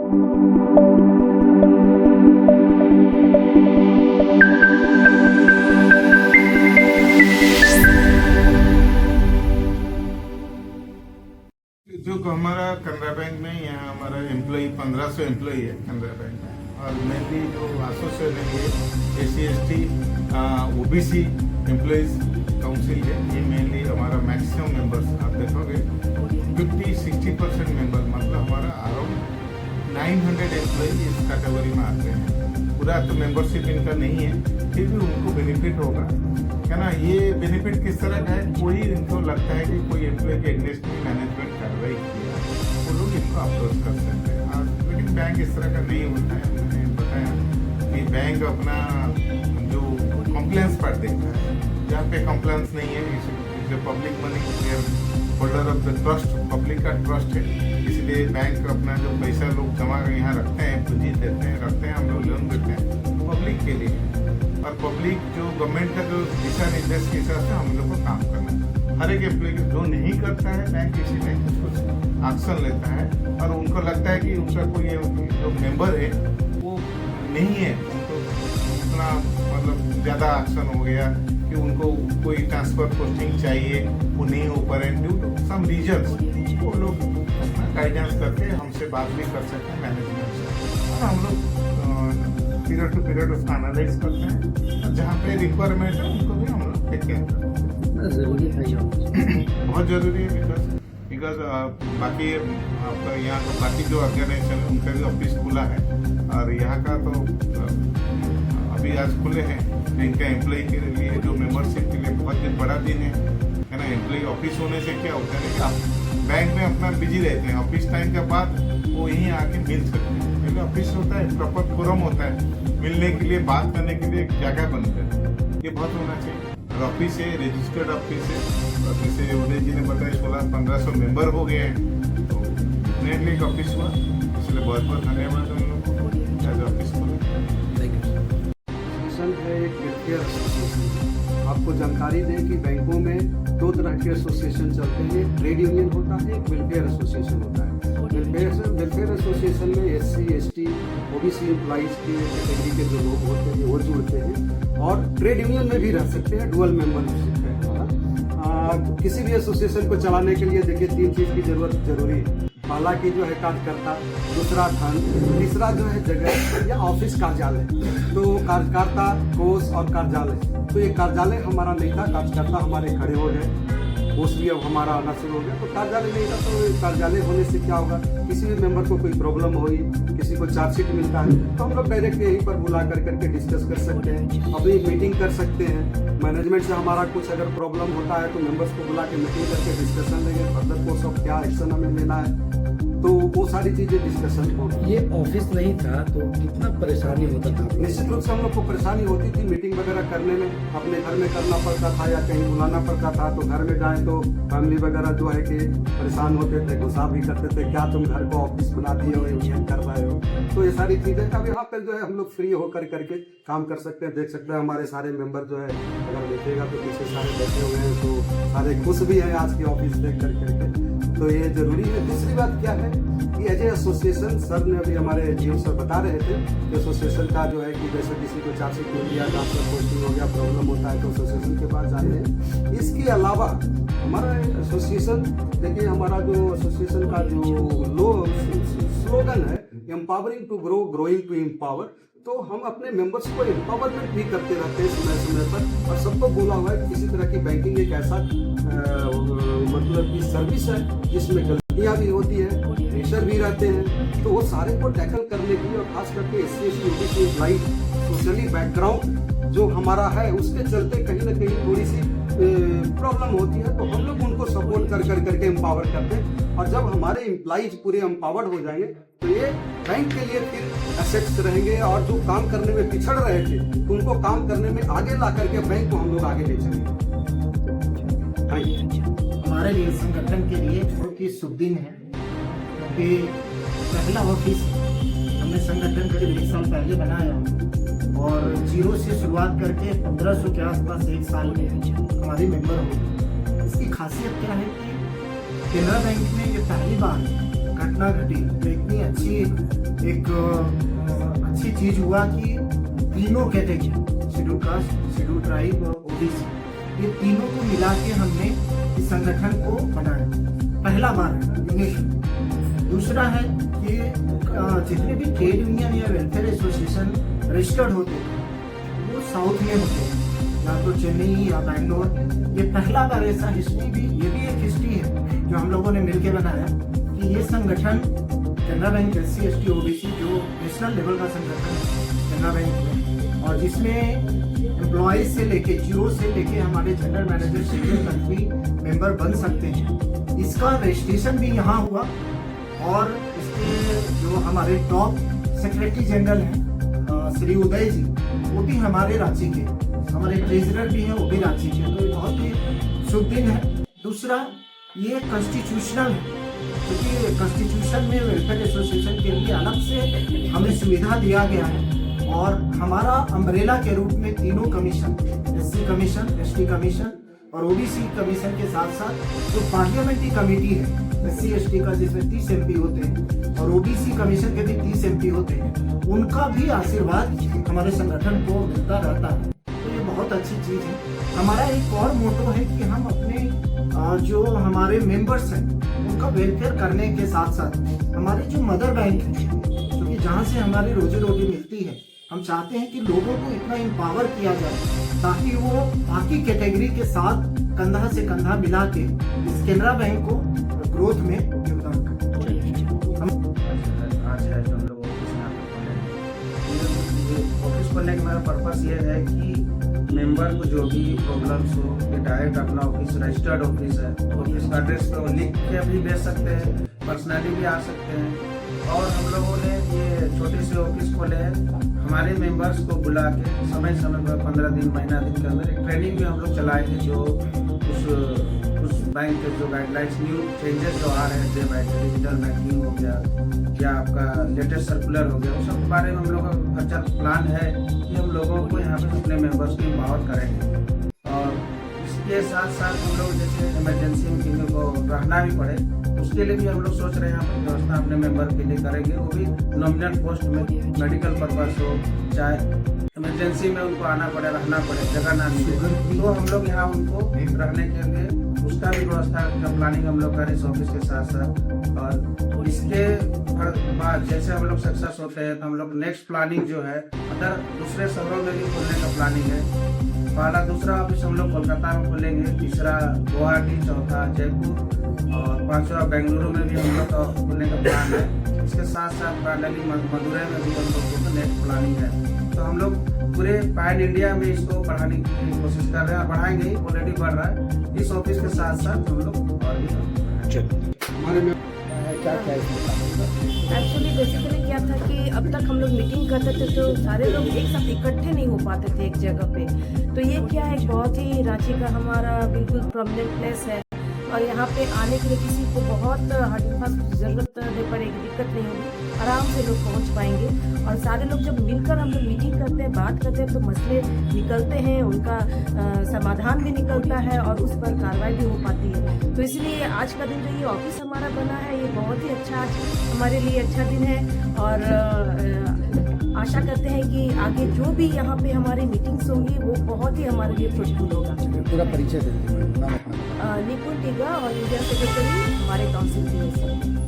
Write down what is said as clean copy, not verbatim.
जो हमारा कनारा बैंक में यहाँ हमारा एम्प्लॉई 1500 एम्प्लॉई है कनारा बैंक में, और मेनली जो एसोसिएशन है ये SC/ST OBC एम्प्लॉइज काउंसिल है। ये मेनली हमारा मैक्सिमम मेंबर्स आप देखोगे 50-60% मेंबर, मतलब हमारा अराउंड 900 एम्प्लॉई इस कैटेगरी में आते हैं। पूरा तो मेंबरशिप इनका नहीं है, फिर भी उनको बेनिफिट होगा, है ना। ये बेनिफिट किस तरह का है, कोई इनको लगता है कि कोई एम्प्लॉय के अगेंस्ट में मैनेजमेंट कार्रवाई किया, वो लोग इनको अप्रोच कर सकते हैं। लेकिन बैंक इस तरह का नहीं होता है। मैंने बताया कि बैंक अपना जो कंप्लेंट्स पार्ट देखता है, जहाँ पे कंप्लेंट्स नहीं है, जो public money holder of the trust, public का ट्रस्ट है, इसलिए बैंक अपना जो पैसा लोग जमा यहाँ रखते हैं, पूंजी देते हैं, रखते हैं, हम लोग लोन देते हैं पब्लिक के लिए। और पब्लिक जो गवर्नमेंट का जो दिशा निर्देश के हिसाब से हम लोग को काम करना है। हर एक एम्प्लॉय जो नहीं करता है बैंक इसीलिए कुछ एक्शन लेता है, और उनको लगता है कि उनका कोई जो मेंबर है वो नहीं है, उनको इतना मतलब ज़्यादा एक्शन हो गया कि उनको कोई ट्रांसफर पोस्टिंग चाहिए, वो नहीं हो पा रहे ड्यू टू सम रीजन्स, वो लोग अपना गाइडेंस करके हमसे बात भी कर सकते हैं मैनेजमेंट से, और हम लोग पीरियड टू पीरियड उसका एनालाइज करते हैं। जहाँ पे रिक्वायरमेंट है उनको भी हम लोग टेक केयर करते हैं। जरूरी है, बहुत ज़रूरी है, बिकॉज बाकी आपका यहाँ का बाकी जो ऑर्गेनाइजेशन है उनका भी ऑफिस खुला है, और यहाँ का तो अभी आज खुले हैं। इनका एम्प्लॉय के लिए जो मेंबरशिप के लिए बहुत दिन बड़ा दिन है ना। एम्प्लॉय ऑफिस होने से क्या होता है कि आप बैंक में अपना बिजी रहते हैं, ऑफिस टाइम के बाद वो यहीं आके मिल सकते हैं। क्योंकि ऑफिस होता है, प्रॉपर फोरम होता है, मिलने के लिए, बात करने के लिए एक जगह बनता है, ये बहुत होना चाहिए। और ऑफिस है, रजिस्टर्ड ऑफिस है, और जैसे उदय जी ने बताया 1600-1500 मेंबर हो गए हैं, तो डेफिनेटली एक ऑफिस हुआ, इसलिए बहुत बहुत धन्यवाद हम लोग को एज ऑफिस को। है एक वेलफेयर एसोसिएशन। आपको जानकारी दें कि बैंकों में दो तरह के एसोसिएशन चलते हैं, ट्रेड यूनियन होता है, एक वेलफेयर एसोसिएशन होता है। वेलफेयर एसोसिएशन में SC/ST OBC एम्प्लॉइज की कैटेगरी के जो लोग होते हैं वो जुड़ते हैं, और ट्रेड यूनियन में भी रह सकते हैं, डुअल मेंबरशिप है। किसी भी एसोसिएशन को चलाने के लिए देखिए 3 चीज़ की जरूरी है। पहला की जो है कार्यकर्ता, दूसरा धन, तीसरा जो है जगह या ऑफिस कार्यालय। तो कार्यकर्ता, कोष और कार्यालय, तो ये कार्यालय हमारा नहीं था, कार्यकर्ता हमारे खड़े हो गए, कोष भी अब हमारा आना शुरू हो गया। तो कार्यालय नहीं था, तो कार्यालय होने से क्या होगा, किसी भी मेंबर को कोई प्रॉब्लम हुई, किसी को चार्जशीट मिलता है, तो हम लोग डायरेक्ट यहीं पर बुला करके डिस्कस कर सकते हैं, अपनी मीटिंग कर सकते हैं। मैनेजमेंट से हमारा कुछ अगर प्रॉब्लम होता है तो मेंबर्स को बुला के मीटिंग करके डिस्कशन लेंगे, फर्दर कोर्स ऑफ क्या एक्शन हमें लेना है, तो वो सारी चीजें डिस्कशन हो। ये ऑफिस नहीं था तो कितना परेशानी होता था? निश्चित रूप से हम लोग को परेशानी होती थी, मीटिंग वगैरह करने में अपने घर में करना पड़ता था या कहीं बुलाना पड़ता था, तो घर में जाएं तो फैमिली वगैरह जो है कि परेशान होते थे, गुस्सा भी करते थे, क्या तुम घर को ऑफिस बना दिए हो, ये कर रहे हो। तो ये सारी चीजें अब यहाँ पर जो है हम लोग फ्री होकर करके काम कर सकते हैं। देख सकते हैं हमारे सारे मेंबर जो है, अगर देखिएगा तो पीछे सारे बैठे हुए हैं, तो सारे खुश भी हैं आज की ऑफिस देख करके, तो ये जरूरी है। दूसरी बात क्या है कि एज एसोसिएशन, सर ने अभी हमारे GM सर बता रहे थे कि एसोसिएशन का जो है कि जैसे किसी को चार्जशीट मिल गया, ट्रांसफर पोस्टिंग हो गया, प्रॉब्लम होता है तो एसोसिएशन के पास जाते हैं। इसके अलावा हमारा एसोसिएशन, देखिए हमारा जो एसोसिएशन का जो स्लोगन है, empowering to grow, growing to empower, तो हम अपने मेंबर्स को एम्पावरमेंट भी करते रहते हैं समय समय पर, और सबको बोला हुआ है कि किसी तरह की बैंकिंग एक ऐसा मतलब की सर्विस है जिसमें गलतियां भी होती है, प्रेशर भी रहते हैं, तो वो सारे को टैकल करने के लिए, और खास करके SC/ST OBC employees socially background जो हमारा है उसके चलते कहीं ना कहीं थोड़ी सी प्रॉब्लम होती है, तो हम लोग उनको सपोर्ट कर करके एम्पावर करते हैं। और जब हमारे एम्प्लॉइज पूरे एम्पावर्ड हो जाएंगे तो ये बैंक के लिए फिर एसेट्स रहेंगे, और जो काम करने में पिछड़ रहे थे तो उनको काम करने में आगे ला करके बैंक को हम लोग आगे ले चलेंगे। हमारे लिए संगठन के लिए बहुत ही शुभ दिन है, क्योंकि पहला ऑफिस हमने संगठन करीब 1 साल पहले बनाया, और 0 से शुरुआत करके 1500 के आसपास 1 साल में हमारे मेंबर हो गए। इसकी खासियत क्या है कि केनरा बैंक में ये पहली बार घटना घटी, तो इतनी अच्छी एक अच्छी चीज हुआ कि तीनों category schedule caste, schedule tribe और ओबीसी, ये तीनों को मिला के हमने इस संगठन को बनाया। पहला बार यूनिक। दूसरा है कि जितने भी ट्रेड यूनियन या वेलफेयर एसोसिएशन रजिस्टर्ड होते हैं वो साउथ में होते हैं, या तो चेन्नई या बैंगलोर। ये पहला बार ऐसा हिस्ट्री भी, ये भी एक हिस्ट्री है जो हम लोगों ने मिलकर बनाया कि ये संगठन Canara bank SC ST OBC जो नेशनल लेवल का संगठन है कैनरा बैंक में, और जिसमें एम्प्लॉयज से लेके जीरो से लेके हमारे जनरल मैनेजर सीनियर तक भी मेंबर बन सकते हैं। इसका रजिस्ट्रेशन भी यहाँ हुआ, और इसके जो हमारे टॉप सेक्रेटरी जनरल हैं श्री उदय जी, वो भी हमारे रांची के, हमारे ट्रेजरर भी हैं वो भी रांची के, तो ये बहुत ही शुभ दिन है। दूसरा, ये कॉन्स्टिट्यूशनल है, क्योंकि कॉन्स्टिट्यूशन में वेलफेयर एसोसिएशन के लिए अलग से हमें सुविधा दिया गया है, और हमारा अम्ब्रेला के रूप में तीनों commission, SC commission, ST commission और OBC कमीशन के साथ साथ जो पार्लियामेंट्री कमेटी है SC ST का, जिसमें 30 MP होते हैं, और OBC कमीशन के भी 30 MP होते हैं, उनका भी आशीर्वाद हमारे संगठन को मिलता रहता है। तो ये बहुत अच्छी चीज है। हमारा एक और मोटो है कि हम अपने जो हमारे मेंबर्स हैं उनका वेलफेयर करने के साथ साथ हमारे जो मदर बैंक है, क्योंकि जहाँ से हमारी रोजी रोटी मिलती है, हम चाहते हैं कि लोगों को इतना एम्पावर किया जाए ताकि वो बाकी कैटेगरी के साथ कंधा से कंधा मिला के इस कैनरा बैंक को ग्रोथ में योगदान करें। आज है जो हम लोग ऑफिस में आके ऑफिस खोलने का मेरा पर्पस ये है कि मेंबर को जो भी प्रॉब्लम्स हो, ये डायरेक्ट अपना ऑफिस, रजिस्टर्ड ऑफिस है, ऑफिस का एड्रेस पे वो लिख के भी भेज सकते हैं, पर्सनली भी आ सकते हैं। और हम लोगों ने ये छोटे से ऑफिस खोले हैं, हमारे मेंबर्स को बुला के समय समय पर 15 दिन, महीना दिन के अंदर एक ट्रेनिंग भी हम लोग चलाएंगे, जो उस बैंक के जो गाइडलाइंस, न्यू चेंजेस जो आ रहे हैं day by day, digital banking हो गया या आपका लेटेस्ट सर्कुलर हो गया, उस सब के बारे में हम लोग का अच्छा प्लान है कि हम लोगों को यहाँ पे अपने मेंबर्स को एम्पावर करेंगे। और इसके साथ साथ हम लोग जैसे इमरजेंसी में किसी को रहना भी पड़े, उसके लिए भी हम लोग सोच रहे हैं यहाँ पर व्यवस्था अपने मेंबर के लिए करेंगे, वो भी नॉमिनल पोस्ट में, मेडिकल पर्पस हो, चाहे इमरजेंसी में उनको आना पड़े, रहना पड़े, जगह ना मिले, तो हम लोग यहाँ उनको रहने के लिए उसका भी व्यवस्था का प्लानिंग हम लोग करें इस ऑफिस के साथ साथ। और इसके बाद जैसे हम लोग सक्सेस होते हैं तो हम लोग नेक्स्ट प्लानिंग जो है अदर दूसरे शहरों में भी खोलने का प्लानिंग है। पहला दूसरा ऑफिस हम लोग कोलकाता में खोलेंगे, तीसरा गुवाहाटी, चौथा जयपुर और पांचवा बेंगलुरु में भी हम लोग का खोलने का प्लान है। इसके साथ साथ पैरेलली मदुरई में भी हम लोग को नेक्स्ट प्लानिंग है। तो हम लोग पूरे पैन इंडिया में इसको बढ़ाने की कोशिश कर रहे हैं, बढ़ाएंगे ही, ऑलरेडी बढ़ रहा है। इस ऑफिस के साथ साथ हम लोग और भी हमारे में एक्चुअली बेसिकली क्या था कि अब तक हम लोग मीटिंग करते थे तो सारे लोग एक साथ इकट्ठे नहीं हो पाते थे एक जगह पे। तो ये क्या है, बहुत ही रांची का हमारा बिल्कुल प्रोमिनेंट प्लेस है, और यहाँ पे आने के लिए किसी को बहुत हार्ड एंड फास्ट जरूरत नहीं पड़ेगी, दिक्कत नहीं होगी, आराम से लोग पहुँच पाएंगे। और सारे लोग जब मिलकर हम लोग मीटिंग करते हैं, बात करते हैं, तो मसले निकलते हैं, उनका समाधान भी निकलता है और उस पर कार्रवाई भी हो पाती है। तो इसलिए आज का दिन जो ये ऑफिस हमारा बना है, ये बहुत ही अच्छा, आज हमारे लिए अच्छा दिन है। और आशा करते हैं कि आगे जो भी यहाँ पे हमारी मीटिंग्स होंगी वो बहुत ही हमारे लिए फ्रूटफुल होगा। पूरा परिचय देते हैं। निपुण टीगा और इंडिया सेक्रेटरी हमारे काउंसिल की।